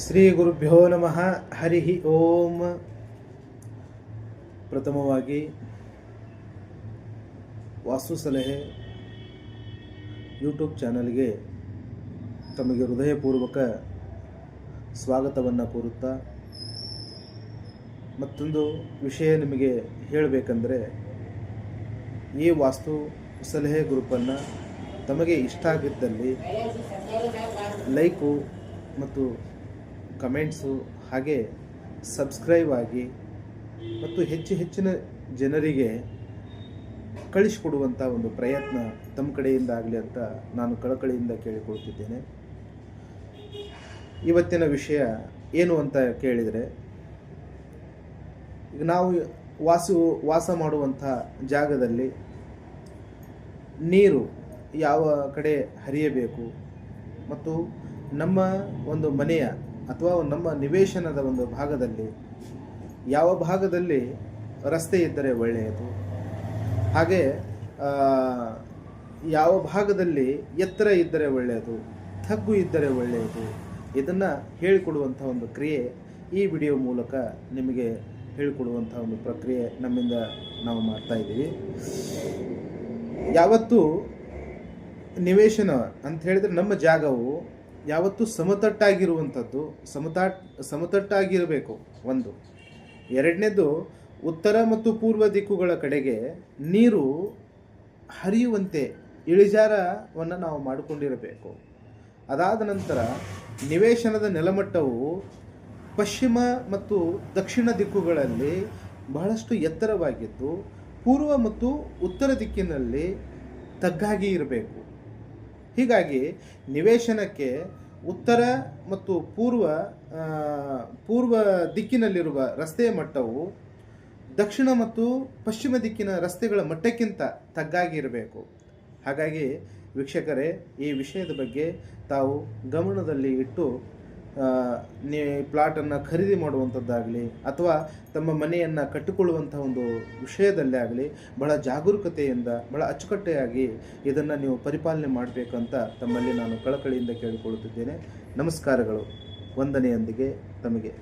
ಶ್ರೀ ಗುರುಭ್ಯೋ ನಮಃ. ಹರಿ ಓಂ. ಪ್ರಥಮವಾಗಿ ವಾಸ್ತು ಸಲಹೆ ಯೂಟ್ಯೂಬ್ ಚಾನಲ್ಗೆ ತಮಗೆ ಹೃದಯಪೂರ್ವಕ ಸ್ವಾಗತವನ್ನು ಕೋರುತ್ತಾ, ಮತ್ತೊಂದು ವಿಷಯ ನಿಮಗೆ ಹೇಳಬೇಕಂದ್ರೆ, ಈ ವಾಸ್ತು ಸಲಹೆ ಗ್ರೂಪನ್ನು ತಮಗೆ ಇಷ್ಟ ಆಗಿದ್ದಲ್ಲಿ ಲೈಕು ಮತ್ತು ಕಮೆಂಟ್ಸು ಹಾಗೆ ಸಬ್ಸ್ಕ್ರೈಬ್ ಆಗಿ ಮತ್ತು ಹೆಚ್ಚಿನ ಜನರಿಗೆ ಕಳಿಸಿಕೊಡುವಂಥ ಒಂದು ಪ್ರಯತ್ನ ತಮ್ಮ ಕಡೆಯಿಂದ ಆಗಲಿ ಅಂತ ನಾನು ಕಳಕಳಿಯಿಂದ ಕೇಳಿಕೊಳ್ತಿದ್ದೇನೆ. ಇವತ್ತಿನ ವಿಷಯ ಏನು ಅಂತ ಕೇಳಿದರೆ, ಈಗ ನಾವು ವಾಸ ಮಾಡುವಂಥ ಜಾಗದಲ್ಲಿ ನೀರು ಯಾವ ಕಡೆ ಹರಿಯಬೇಕು ಮತ್ತು ನಮ್ಮ ಒಂದು ಮನೆಯ ಅಥವಾ ನಮ್ಮ ನಿವೇಶನದ ಒಂದು ಭಾಗದಲ್ಲಿ ಯಾವ ಭಾಗದಲ್ಲಿ ರಸ್ತೆ ಇದ್ದರೆ ಒಳ್ಳೆಯದು, ಹಾಗೆ ಯಾವ ಭಾಗದಲ್ಲಿ ಎತ್ತರ ಇದ್ದರೆ ಒಳ್ಳೆಯದು, ತಗ್ಗು ಇದ್ದರೆ ಒಳ್ಳೆಯದು, ಇದನ್ನು ಹೇಳಿಕೊಡುವಂಥ ಒಂದು ಕ್ರಿಯೆ ಈ ವಿಡಿಯೋ ಮೂಲಕ ನಿಮಗೆ ಹೇಳಿಕೊಡುವಂಥ ಒಂದು ಪ್ರಕ್ರಿಯೆ ನಮ್ಮಿಂದ ನಾವು ಮಾಡ್ತಾ ಇದ್ದೀವಿ. ಯಾವತ್ತು ನಿವೇಶನ ಅಂತ ಹೇಳಿದರೆ ನಮ್ಮ ಜಾಗವು ಯಾವತ್ತೂ ಸಮತಟ್ಟಾಗಿರುವಂಥದ್ದು, ಸಮತಟ್ಟಾಗಿರಬೇಕು ಒಂದು. ಎರಡನೇದು, ಉತ್ತರ ಮತ್ತು ಪೂರ್ವ ದಿಕ್ಕುಗಳ ಕಡೆಗೆ ನೀರು ಹರಿಯುವಂತೆ ಇಳಿಜಾರವನ್ನು ನಾವು ಮಾಡಿಕೊಂಡಿರಬೇಕು. ಅದಾದ ನಂತರ ನಿವೇಶನದ ನೆಲಮಟ್ಟವು ಪಶ್ಚಿಮ ಮತ್ತು ದಕ್ಷಿಣ ದಿಕ್ಕುಗಳಲ್ಲಿ ಬಹಳಷ್ಟು ಎತ್ತರವಾಗಿದ್ದು, ಪೂರ್ವ ಮತ್ತು ಉತ್ತರ ದಿಕ್ಕಿನಲ್ಲಿ ತಗ್ಗಾಗಿ ಇರಬೇಕು. ಹೀಗಾಗಿ ನಿವೇಶನಕ್ಕೆ ಉತ್ತರ ಮತ್ತು ಪೂರ್ವ ದಿಕ್ಕಿನಲ್ಲಿರುವ ರಸ್ತೆಯ ಮಟ್ಟವು ದಕ್ಷಿಣ ಮತ್ತು ಪಶ್ಚಿಮ ದಿಕ್ಕಿನ ರಸ್ತೆಗಳ ಮಟ್ಟಕ್ಕಿಂತ ತಗ್ಗಾಗಿರಬೇಕು. ಹಾಗಾಗಿ ವೀಕ್ಷಕರೇ, ಈ ವಿಷಯದ ಬಗ್ಗೆ ತಾವು ಗಮನದಲ್ಲಿ ಇಟ್ಟು ಪ್ಲಾಟನ್ನು ಖರೀದಿ ಮಾಡುವಂಥದ್ದಾಗಲಿ ಅಥವಾ ತಮ್ಮ ಮನೆಯನ್ನು ಕಟ್ಟಿಕೊಳ್ಳುವಂಥ ಒಂದು ವಿಷಯದಲ್ಲೇ ಆಗಲಿ ಬಹಳ ಜಾಗರೂಕತೆಯಿಂದ, ಬಹಳ ಅಚ್ಚುಕಟ್ಟಾಗಿ ಇದನ್ನು ನೀವು ಪರಿಪಾಲನೆ ಮಾಡಬೇಕಂತ ತಮ್ಮಲ್ಲಿ ನಾನು ಕಳಕಳಿಯಿಂದ ಕೇಳಿಕೊಳ್ಳುತ್ತಿದ್ದೇನೆ. ನಮಸ್ಕಾರಗಳು. ವಂದನೆಯೊಂದಿಗೆ ತಮಗೆ